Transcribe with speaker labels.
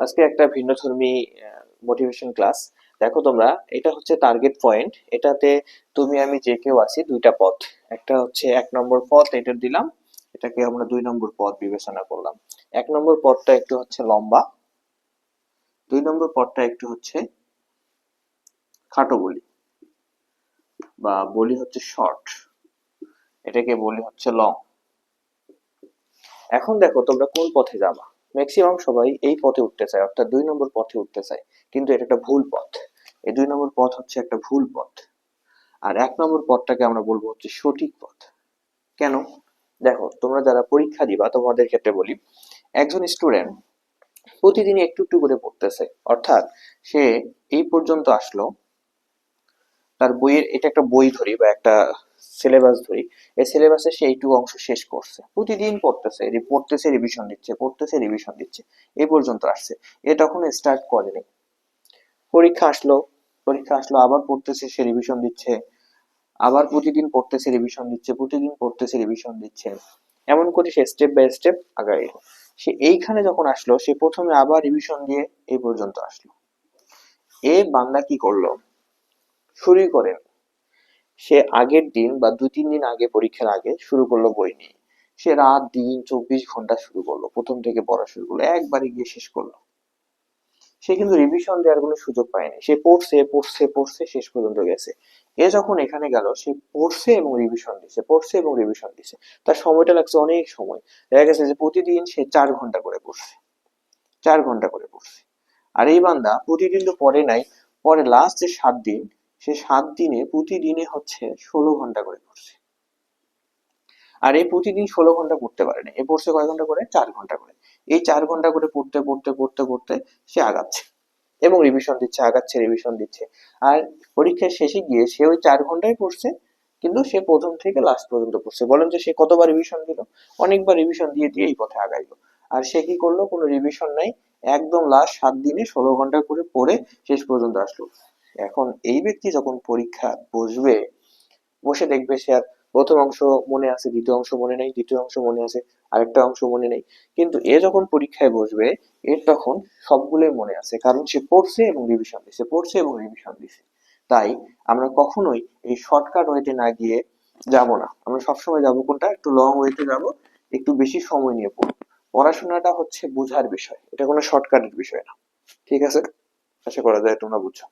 Speaker 1: আজকে একটা ভিন্নধর্মী motivation class. দেখো তোমরা, এটা হচ্ছে টার্গেট পয়েন্ট। এটাতে তুমি আমি যে কেউ আছি, দুইটা পথ। একটা হচ্ছে 1 নম্বর পথ, এটা দিলাম, এটাকে আমরা 2 নম্বর পথ বিবেচনা করলাম। 1 নম্বর পথটা একটু হচ্ছে লম্বা, 2 নম্বর পথটা একটু হচ্ছে খাটো বলি, বা বলি হচ্ছে শর্ট, এটাকে বলি হচ্ছে লং। এখন দেখো তোমরা কোন পথে যাবা। ম্যাক্সিমাম সবাই এই পথে উঠতে চায়, অর্থাৎ 2 নম্বর পথে উঠতে চায়, কিন্তু এটা একটা ভুল পথ। এই 2 নম্বর পথ হচ্ছে একটা ভুল পথ। আর 1 নম্বর পথটাকে আমরা বলবো হচ্ছে সঠিক পথ। কেন? দেখো, তোমরা যারা পরীক্ষা দিবা তোমাদের ক্ষেত্রে বলি, একজন স্টুডেন্ট প্রতিদিনই একটু একটু করে পড়তেছে, অর্থাৎ সে এই পর্যন্ত আসলো, তার বইয়ের, এটা একটা বই ধরি বা একটা সিলেবাস ধরি, এই সিলেবাসে সে এইটুকু অংশ শেষ করছে, প্রতিদিন পড়তেছে, পড়তেছে, রিভিশন দিচ্ছে, পড়তেছে, রিভিশন দিচ্ছে, এই পর্যন্ত আসছে। এ তখন স্টার্ট করেনি। পরীক্ষা আসলো, পরীক্ষা আসলো, আবার পড়তেছে, সে রিভিশন দিচ্ছে, আবার প্রতিদিন পড়তেছে, রিভিশন দিচ্ছে, প্রতিদিন পড়তেছে, রিভিশন দিচ্ছে, এমন করে সে স্টেপ বাই স্টেপ আগায় এলো। সে এইখানে যখন আসলো, সে প্রথমে আবার রিভিশন দিয়ে এই পর্যন্ত আসলো। এ বান্দা কি করলো? শুরুই করেন, সে আগের দিন বা 2-3 দিন আগে, পরীক্ষার আগে শুরু করলো বই নিয়ে। সে রাত দিন 24 ঘন্টা শুরু করলো, প্রথম থেকে পড়া শুরু করলো, একবারে গিয়ে শেষ করলো। সে কিন্তু রিভিশন দেওয়ার কোনো সুযোগ পায়নি, সে পড়ছে পড়ছে পড়ছে, শেষ পর্যন্ত গেছে। এ যখন এখানে গেল, সে পড়ছে এবং রিভিশন দিছে, পড়ছে এবং রিভিশন দিছে, তার সময়টা লাগছে অনেক সময়। দেখা গেছে যে প্রতিদিন সে 4 ঘন্টা করে পড়ছে, 4 ঘন্টা করে পড়ছে। আর এই বান্দা প্রতিদিন তো পড়ে নাই, পরে লাস্ট যে 7 দিন, সে 7 দিনে প্রতিদিনে হচ্ছে 16 ঘন্টা করে পড়ছে। আর এই প্রতিদিন 16 ঘন্টা পড়তে পারে না, এ পড়ছে কয় ঘন্টা করে? 4 ঘন্টা করে। এই 4 ঘন্টা করে পড়তে পড়তে পড়তে পড়তে সে আগাচ্ছে এবং রিভিশন দিচ্ছে, আগাচ্ছে, রিভিশন দিচ্ছে। আর পরীক্ষার শেষে গিয়ে সে ওই 4 ঘন্টায় পড়ছে, কিন্তু সে প্রথম থেকে লাস্ট পর্যন্ত পড়ছে। বলেন যে সে কতবার রিভিশন দিল? অনেকবার রিভিশন দিয়ে দিয়ে এই পথে আগাইলো। আর সে কি করলো? কোনো রিভিশন নাই, একদম লাস্ট 7 দিনে 16 ঘন্টা করে পড়ে শেষ পর্যন্ত আসলো। এখন এই ব্যক্তি যখন পরীক্ষা বসবে, বসে দেখবে সে আর প্রথম অংশ মনে আছে, দ্বিতীয় অংশ মনে নেই, দ্বিতীয় অংশ মনে আছে, আরেকটা অংশ মনে নেই। কিন্তু এ যখন পরীক্ষায় বসবে, এর তখন সবগুলোই মনে আছে, কারণ সে পড়ছে এবং রিভিশন দিছে, পড়ছে এবং রিভিশন দিছে। তাই আমরা কখনোই এই শর্টকাট ওয়েতে না গিয়ে যাব না, আমরা সবসময় যাব কোনটা? একটু লং ওয়েতে যাব, একটু বেশি সময় নিয়ে পড়ব। পড়াশোনাটা হচ্ছে বোঝার বিষয়, এটা কোনো শর্টকাটের বিষয় না। ঠিক আছে? আশা করা যায় তোমরা বুঝছো।